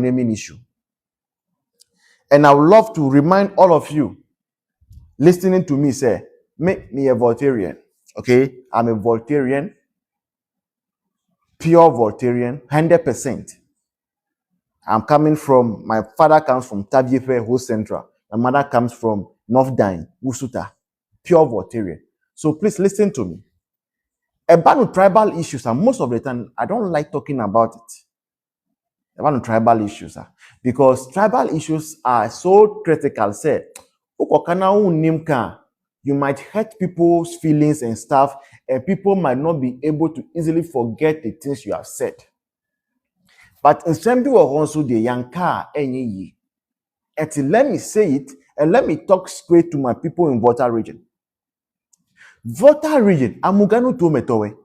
naming issue. And I would love to remind all of you listening to me say, make me a Voltarian. Okay, I'm a Voltarian, pure Voltarian, 100%. I'm coming from, my father comes from Tabiefe, Ho Central. My mother comes from North Dine, Usuta, pure Voltarian. So please listen to me. About tribal issues, and most of the time, I don't like talking about it. About tribal issues, because tribal issues are so critical. Say, you might hurt people's feelings and stuff, and people might not be able to easily forget the things you have said. But in some people also the yanka enye. And let me say it, and let me talk straight to my people in Volta region. Volta region, amugano to metowe.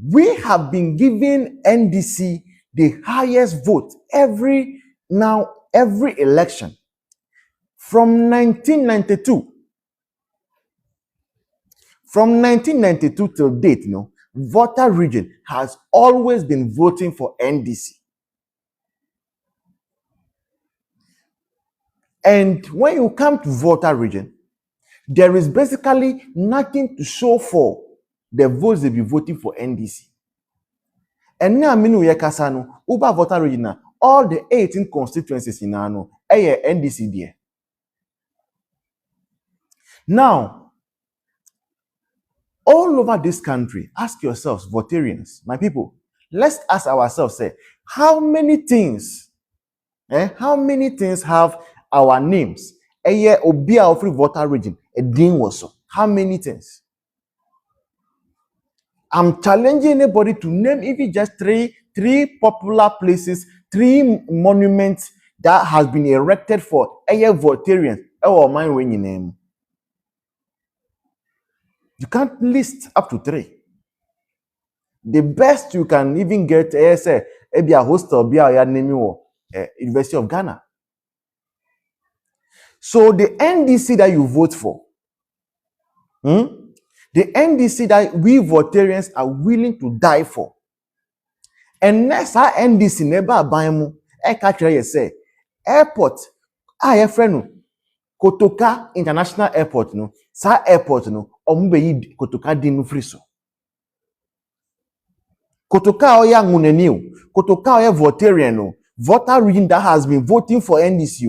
We have been giving NDC the highest vote every election from 1992. From 1992 till date, Volta region has always been voting for NDC. And when you come to Volta region, there is basically nothing to show for the votes they be voting for NDC. And now, Uba Volta region, all the 18 constituencies in Ano, NDC there. Now, all over this country, ask yourselves, Voltarians, my people, let's ask ourselves, say, how many things have our names? Obia of Volta region, a ding was so. How many things? I'm challenging anybody to name even just three popular places, 3 monuments that has been erected for Voltarians. Oh, mind when you name. You can't list up to 3. The best you can even get is a hostel, be a name University of Ghana. So the NDC that you vote for, the NDC that we Voltarians are willing to die for, and next our NDC never buy mu, say airport, friend Kotoka International Airport sa airport ombe Kotoka dinu friso. Kotoka oya nguneniu, Kotoka oya Voltarian Volta region that has been voting for NDC.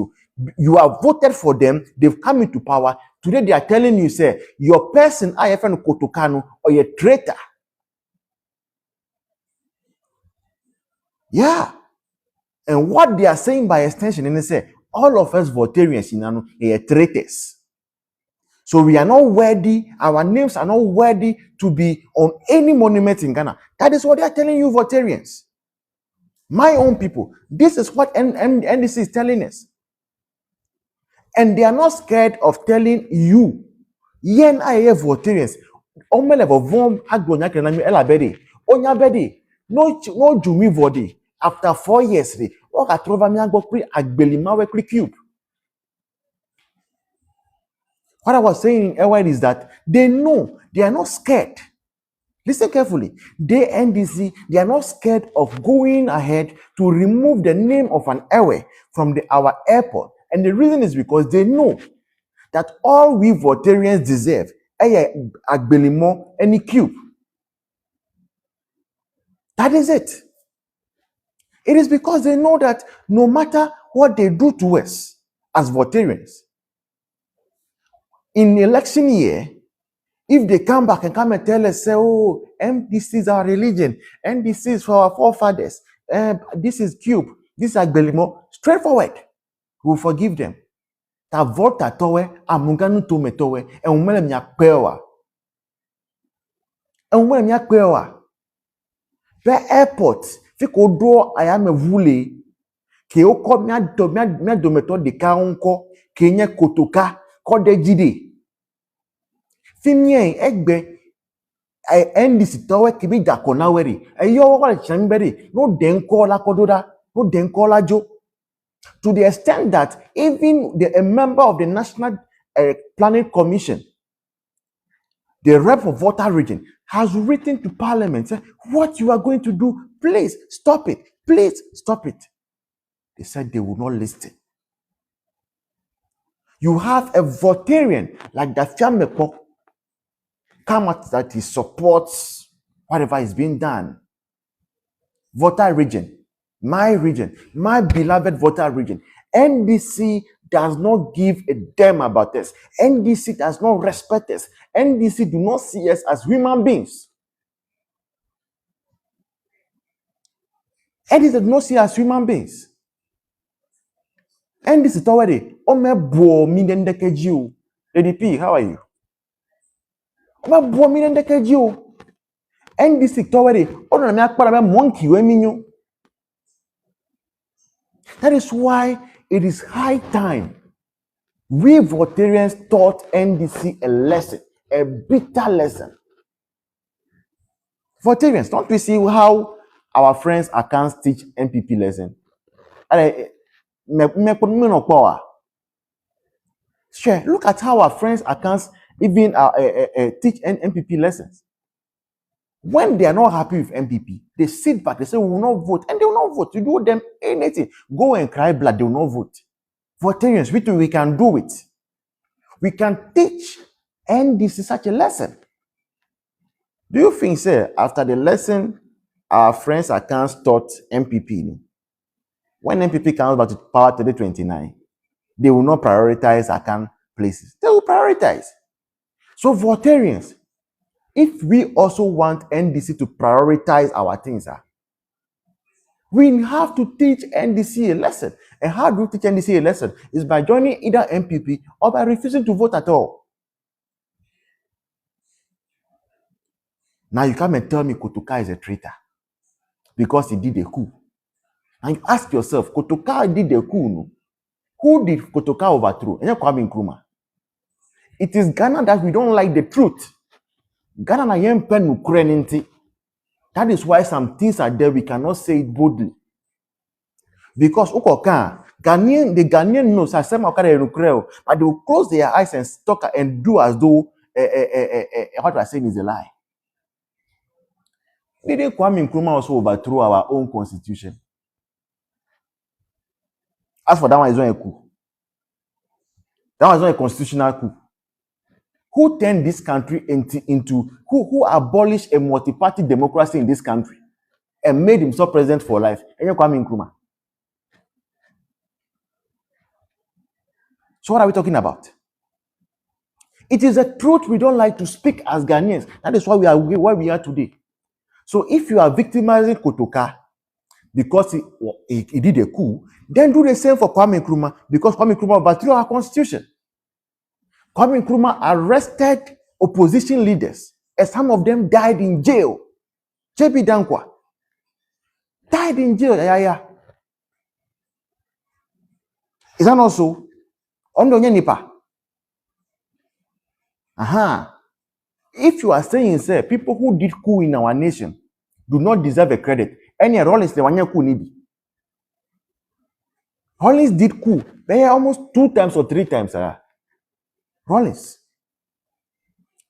You have voted for them, they've come into power. Today they are telling you, say, your person IFN Kotokano or a traitor. Yeah. And what they are saying by extension, and they say, all of us Voltarians are traitors. So we are not worthy, our names are not worthy to be on any monument in Ghana. That is what they are telling you, Voltarians. My own people, this is what NDC is telling us. And they are not scared of telling you, yen I Voltarians, no jumi vodi after 4 years, what I was saying is that they know they are not scared. Listen carefully. They NDC, they are not scared of going ahead to remove the name of an airway from our airport. And the reason is because they know that all we Voltarians deserve agbelimo any cube. That is it. It is because they know that no matter what they do to us as Voltarians, in election year, if they come back and come and tell us, say, oh, NDC is our religion, NDC is for our forefathers, this is cube, this is agbelimo, straightforward, we will forgive them. Ta Volta towe, amunganu tome towe, and umele mnya kwewa. And umele mnya kwewa. Be airport, fiko do ayame vule, ke oko mnya dometo de ka unko, ke nye kotoka, kode jide. Finye egbe, NDC towe kibi dakona weri. Yo wale chamberi, no denko la kododa, no denko la jo. To the extent that even a member of the National Planning Commission, the rep of Volta region, has written to Parliament, say, what you are going to do, please stop it. Please stop it. They said they would not listen. You have a Voltarian like that Fiamepo come out that he supports whatever is being done. Volta region, my beloved Volta region. NDC does not give a damn about us. NDC does not respect us. NDC do not see us as human beings. NDC do not see us as human beings. NDC already. Omebo minendekejiu. ADP, how are you? Omebo minendekejiu. NDC already. Ono na akpara monkey we minyo. That is why it is high time we Voltarians taught NDC a lesson, a bitter lesson. Voltarians, don't we see how our friends accounts teach MPP lesson? Sure, look at how our friends accounts even teach MPP lessons. When they are not happy with MPP, they sit back, they say, we will not vote, and they will not vote. You do them anything. Go and cry blood, they will not vote. Voltarians, we can do it. We can teach NDC such a lesson. Do you think, sir, after the lesson our friends accounts taught MPP, when MPP comes back to power 2029, they will not prioritize account places. They will prioritize. So Voltarians, if we also want NDC to prioritize our things, we have to teach NDC a lesson. And how do we teach NDC a lesson? Is by joining either MPP or by refusing to vote at all. Now you come and tell me Kotoka is a traitor because he did a coup. And you ask yourself, Kotoka did a coup, no? Who did Kotoka overthrow? It is Ghana that we don't like the truth. Ghana na yempe nukure ninti. That is why some things are there we cannot say it boldly. Because the Ghanaian knows but they will close their eyes and talk and do as though what we are saying is a lie. Didn't Kwame Nkrumah also overthrow our own constitution? As for that one, it's not a coup. That was not a constitutional coup. Who turned this country into who abolished a multi-party democracy in this country and made himself president for life? Kwame Nkrumah. So what are we talking about? It is a truth we don't like to speak as Ghanaians. That is why we are where we are today. So if you are victimizing Kotoka because he did a coup, then do the same for Kwame Nkrumah because Kwame Nkrumah overthrew our constitution. Kwame Nkrumah arrested opposition leaders and some of them died in jail. JB Dankwa died in jail. Is that not so? If you are saying, sir, people who did coup in our nation do not deserve a credit, any Rollins the one coup nibi. Rollins did coup. They are almost 2 times or 3 times. Rollins.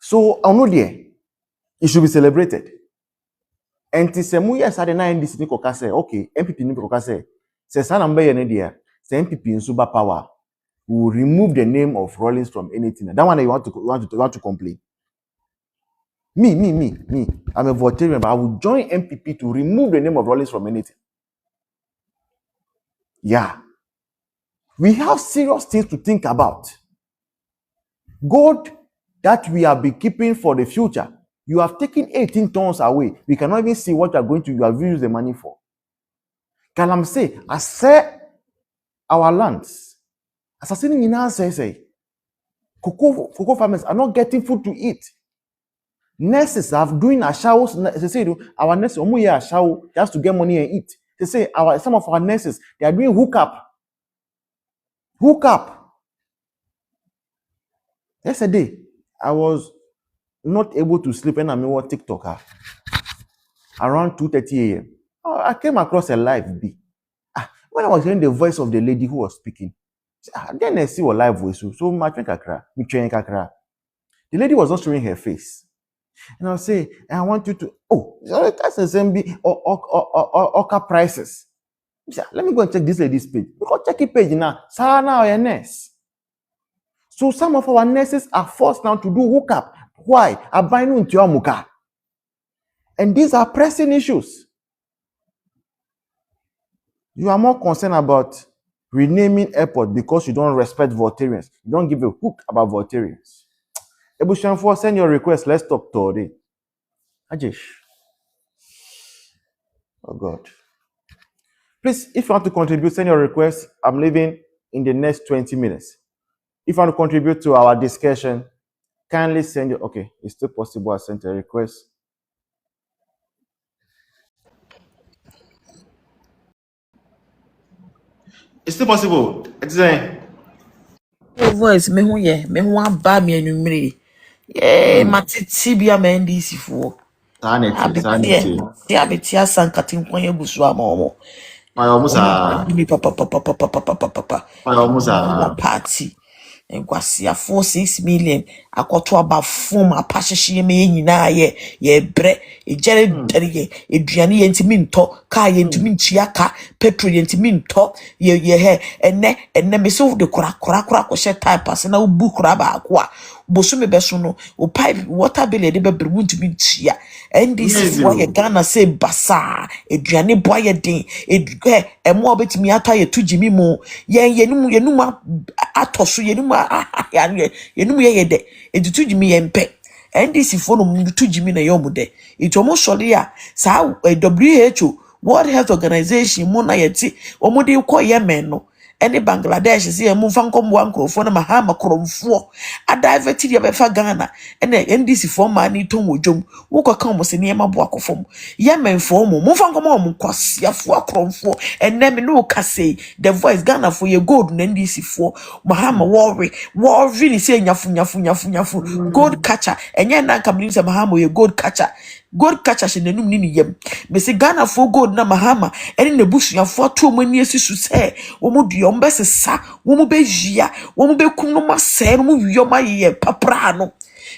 So, it should be celebrated. And Tisemuya Sadena NDC Nikoka say, okay, MPP Nikoka say Sanambe Yenedia, say MPP in super power will remove the name of Rollins from anything. That one you want to complain. Me. I'm a Voltarian, but I will join MPP to remove the name of Rollins from anything. Yeah. We have serious things to think about. Gold that we have been keeping for the future. You have taken 18 tons away. We cannot even see what you have used the money for. Kalam say, I say our lands. As I say, cocoa farmers are not getting food to eat. Nurses are doing a shower. They say our nurses a shower just to get money and eat. They say some of our nurses they are doing hookup. Yesterday, I was not able to sleep and I watched TikTok around 2:30 a.m. I came across a live B. When I was hearing the voice of the lady who was speaking, then I see a live voice. So my kakra. The lady was not showing her face. And I'll say, I want you to, that's SMB or Oka prices. Let me go and check this lady's page. Because check it page now. Sana or nurse. So some of our nurses are forced now to do hookup. Why? Abinu into your muka. And these are pressing issues. You are more concerned about renaming airport because you don't respect Voltarians. You don't give a hook about Voltarians. Ebushanfo, send your request. Let's talk today. Ajesh. Oh God. Please, if you want to contribute, send your request. I'm leaving in the next 20 minutes. If you want to contribute to our discussion, kindly send your... Okay, it's still possible. I sent a request. It's still possible. It's a voice me ho aba me anumre matiti bia ma NDC fo sanity. abeti asankati nkwan egusu ama omo mi papa party nkwasiafo 6 million akoto aba fom apahyehyɛ me nyina ye bre ejere dere eduane ye ntimi nto ka ye ntimi ntua ka petrol ye ntimi nto ye he enne me so de kora ko hye type ase na ubu kora ba akwa boso me beso no o pipe water bill ye de bebre ntimi ntua NDC fo ye Ghana say basa eduane boa ye den emo obetimi ata ye tujimi mu yenum atoso yenum yenum ye de edutujimi ye mpe NDC fo no mutujimi na yomu de itomo sole a sa WHO World Health Organization mu na yeti omo de ko Yemen no ene Bangladesh se mu fankom wa nkrofo na Mahama kromfo adivert dia be fa Ghana ene NDC fo ma ni ton wodwom wo ko kan mo se ne ma bo akofom Yemen fo mu fankom mo kwasiafo akromfo ene me no kase the voice Ghana fo ye gold na NDC fo Mahama worry ni se nyafu gold catcher enye na kamni se Mahama ye gold catcher she nanum ni yem me se Ghana fo gold na Mahama ene na busuafo to mani asisu se wo mu duo mbesesa wo mu bejia wo mu bekum no masɛ no mu wiyo maye papra no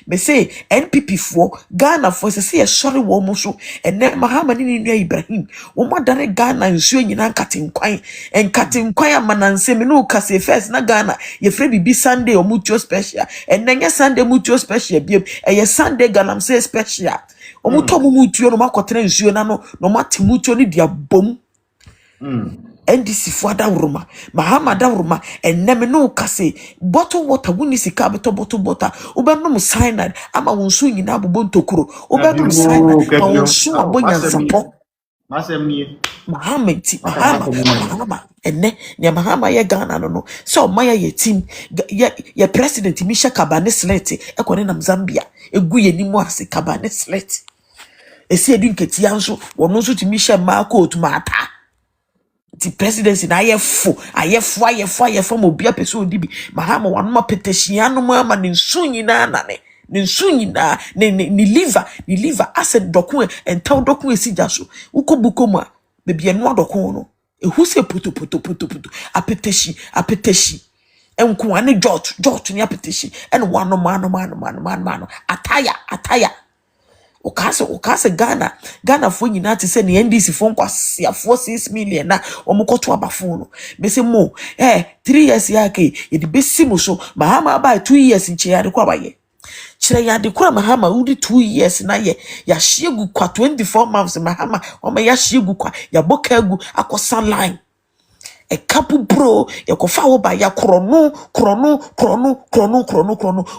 me say NPP fo Ghana fo se ye sorry wo mu so ene Mahama ni nua Ibrahim wo madare Ghana nsuo nyina nkatenkwan amananse me no kase first na Ghana ye frɛ bibi Sunday o mutuo special ene nya Sunday mutuo special biem eye Sunday Ghana say special o muto mu mutuo no makotre nsuo na no mate mutuo ni dia bom NDC fo adawroma Mahama adawroma eneme no kase bottle water woni sika beto bottle water obenom cyanide ama wonsu nyina abobo ntokuro obenom cyanide ma wonsu abonya nsapo Mahama enne ne Mahama ye Ghana no so maya ye team ye president Misha Kabane Slate ekone na Zambia egu ye nimu ase Kabane Slate esi edu nketi anso wono nso ti Misha Marco Tumata the presidency na ayefo mo bia peso odibi Mahama wanoma peteshiano mo ama ne nsu nyina na ne nsu nyina ne liver acid dokun entaw dokun esija so ukobuko mu a bebia no dokun no ehu se puto apeteshi enko ane jot ni apeteshi en wano mano ataya Okase Ghana fo nyina te se ne NDC fo nkwasiafo 6 million na omukoto abafo no me se mo 3 years yake yedi besi mo so Mahama ba 2 years nche ya de kwa baye kire ya de kwa Mahama udi 2 years na ye ya hiegu kwa 24 months Mahama o ma ya hiegu kwa ya boka gu akosa line a couple bro ya kofa wo ba ya krono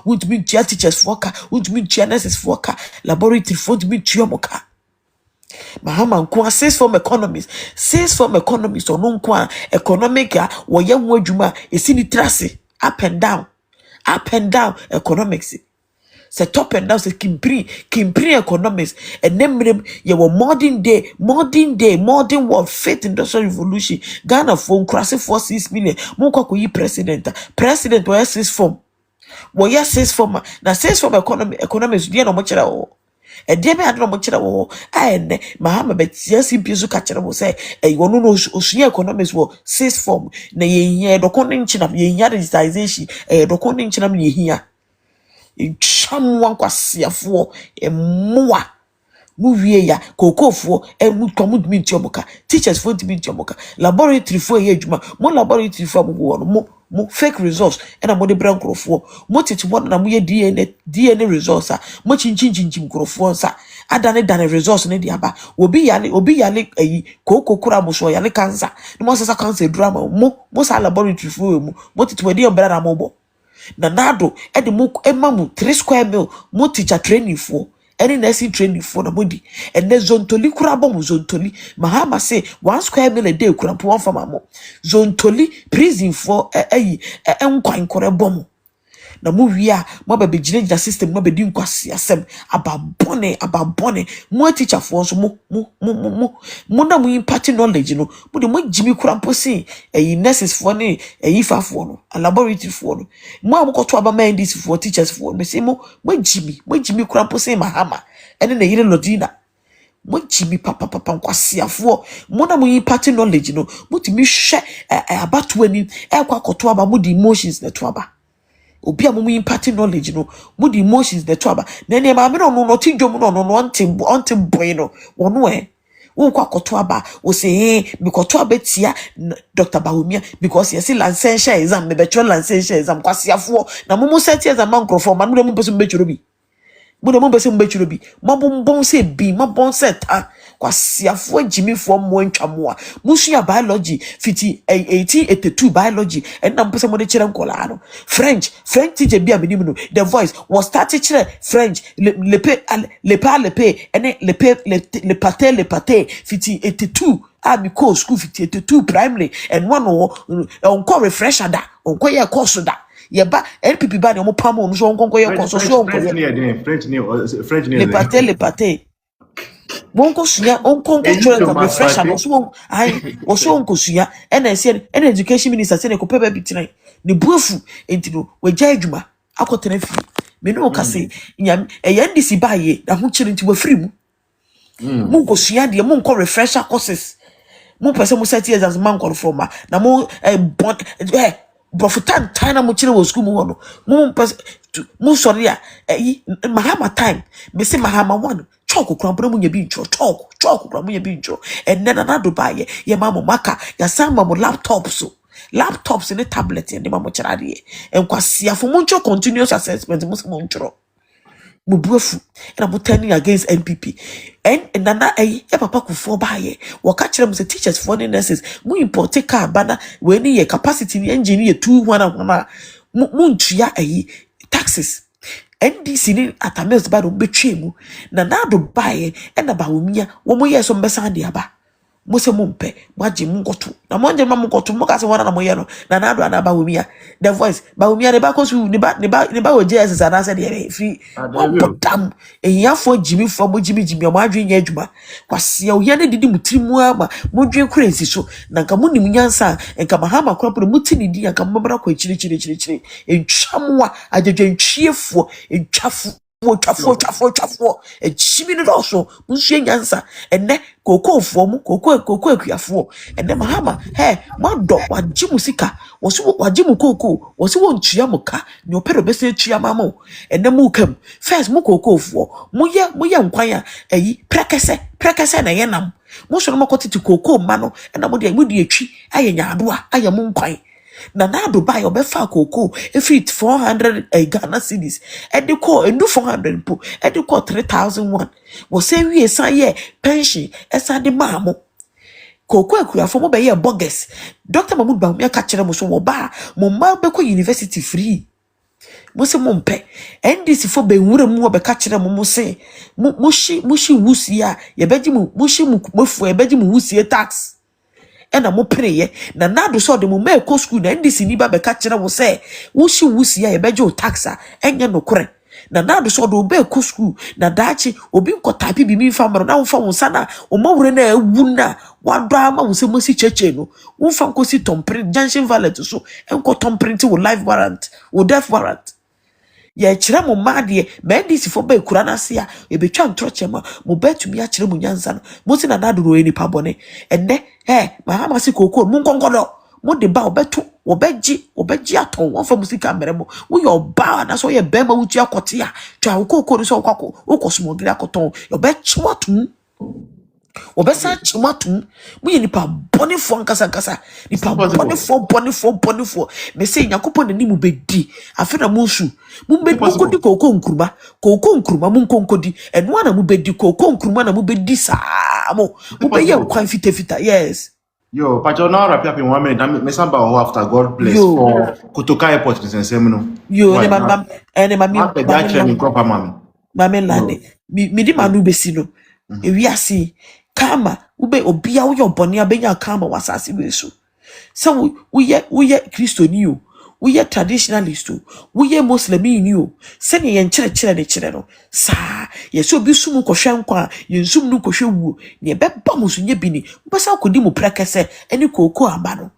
would be teachers worker would be nurses for worker laboratory for be tuamoka Mahama nko says from economists ono nko economic ya wo ye ho adwuma esi ni trase up and down economics se top and down se kimpri economics and nemrem ye were modern world faith industrial revolution Ghana phone crash for 6 million mo kwa yi president wa says form na says form economics dia no mo kira wo e dia be adno mo kira wo ene Mahama betia simpizo ka kira wo say wono no osuya economics wo says form na ye dokon nchina ye nya digitization dokon nchina ye hia chamwa kwasiafo emwa mu wie ya koko fo mu komu dimi ntiomoka teachers fo dimi ntiomoka laboratory fo ye adwuma mo laboratory fo mo mo fake results and mo de brankrofo mo tete mo na mo ye DNA results mo chinchin krofo sa adane results ne diaba obi yale koko kura mo so yale cancer no mo sesa cancer drama mo sa laboratory fo mo tete we de ombra na mo bo na nado e de mo emamu 3 square mil mo teacher training fo any nursing training for the body and then zontoli kura bom zontoli Mahama say 1 square mil a day kura po one farmer mo zontoli prison for enkwan kore bom na mo wia mo ba begina system mo be di nkwase asem ababone mo teacher for so mo na mo impart knowledge no mo de mo jimi kura po say nurses for ne fa for no laboratory for no mo amokoto aba ma NDC for teachers for me say mo jimi kura po say Mahama ene na yire lodina mo jimi papa nkwase afo mo na mo impart knowledge no mo ti mi hwe abatu ani kwa koto aba mo di emotions na to aba obi a mo impart knowledge no mo the emotions the trouble na ne ma me no tidwom no onte boy no wono wo kwa koto aba wo say me koto aba tia Dr. Bahumia because you see licensure exam me betro licensure exam kwasiafo na mo set exam man crofo ma no mo beso mbetro bi mabon se bi mabon se ta kwasiafo jimifo mo ntwamoa musua biology fiti 1882 biology and na mpese mo de kire nkola no French teacher bi aminim no the voice was started kire French le pe ene le pate fiti 82 mi ko school fiti 82 primary and one on ko refresher da on ko ye course da yeba NPP ba ne mo pamo no so nkonko ye koso so onko French le pate wonko suya onko chore ko refresher no so ai wo so onko suya ena education minister say ne ko pebe bitina ne buafu entino wagya adwuma akotena fi me no ka say nyam NDC ba ye na ho kire nti wafiri mu mo ko suya de mo nko refresher courses mo pese mo set years as man call from na mo Bofutan China mo chire wo school mo no mo sorry Mahama time me say Mahama one chalk krampo mo nya bi ntro chalk krampo nya bi ntro and then another buy ye mama maka ya sama mo laptops ne tablet and mama chira de en kwasia fo mo ntro continuous assessment mo ntro mo buafu and I'm turning against NPP and nana papa kufo baye waka kire mo say teachers for the nurses mo import car bana we ni ye capacity ni engine ye 211 mo ntua taxes NDC ni atames ba do betwe mu na do baye and ba homia wo mo ye so mbesa de aba mo se mo mpe maji mo ngoto na mo nje mo ngoto mo ka se wana na mo ye no na do ana ba homia the voice ba homia de ba ko su ni ba o JS ana se de free dam ehiyafo jimifo mo jimi mo adwen nya adwuma kwase o ye ne didi mutirimu ama mo dwen crises so na nka mo nim nyansa nka Mahama kropo mo ti ni di nka mo bra ko chiri entwamwa adwedwentwiefo entwafo chimi no also musu nyansa enne kokofo mu koko akuafo enne Mahama mado wajimu sika wosu wajimu koko wosu wontua muka ne opero bese tua mamo enne mu kam first mu kokofo mu ye nkwan prekese na yenam musu no makotiti koko ma no enne mu de atwi aye nyaadoa aye mu nkwan na do buy obefa koko if it 400 Ghana cedis ediko endu 400 po ediko 3001 wo say wie san ye pension esa de maamo koko akuafo mo be ye bogus Dr. Mahmoud Bahumia ka kire mo so wo ba mo ma be ko university free mo se mo mpe NDC fo be nwura mu be ka kire mo se mushi wusia ye beji mu mushi mu mofu ye beji mu wusie tax ena mo preye na do so de mo make school na NDC ni ba be ka kire wo say wusi ya ye beje o taxa enye no kore na do so do be school na daachi obi nkotapi bi mi fa maro na wo fa wo sana o mawure na ewu na wado ama wo se mo si cheche no wo fa nkosi tomprint junction valet so enko tomprint wo life warrant wo death warrant ye kire mo maade me NDC fo ba ekura na se a e betwa ntroche ma mo betumi a kire mo nyansa no mo si na do ro eni pa bone enne Mahama si koko mo nkonkodo mo de ba obeto obeji aton won fa musika meremo wo ye oba na so ye bema wuti akote a twa wo kokoro no so kwako wo kosomogiri akoton obechi watum obesa chimatum mu ye nipa bonifo nkasa nipa bonifo me say yakopon ni mu bedi afena mu nsu mu bedi kodi koko nkuruma mu nkonkodi eno ana mu bedi koko nkuruma na mu bedi saa mu be ye kwan fita yes. Yo, but you're now wrapping up in 1 minute. Me samba ho after God bless for Kotoka Airport in Semino. Yo, ne mama mami lande. Mi di manu besi no. Ewi asi kama ube obia wo yoboni abenya kama wasasi wesu. So we ye Christian o. We ye traditionalist o. We ye Muslim o. Sene ye nkyere no. Sa ye so bi sumu kohwe nkwa, ye nsum nu kohwe wu. Ne beba musu nye bini. Mbasa akodi mu prekese eni koko amba no.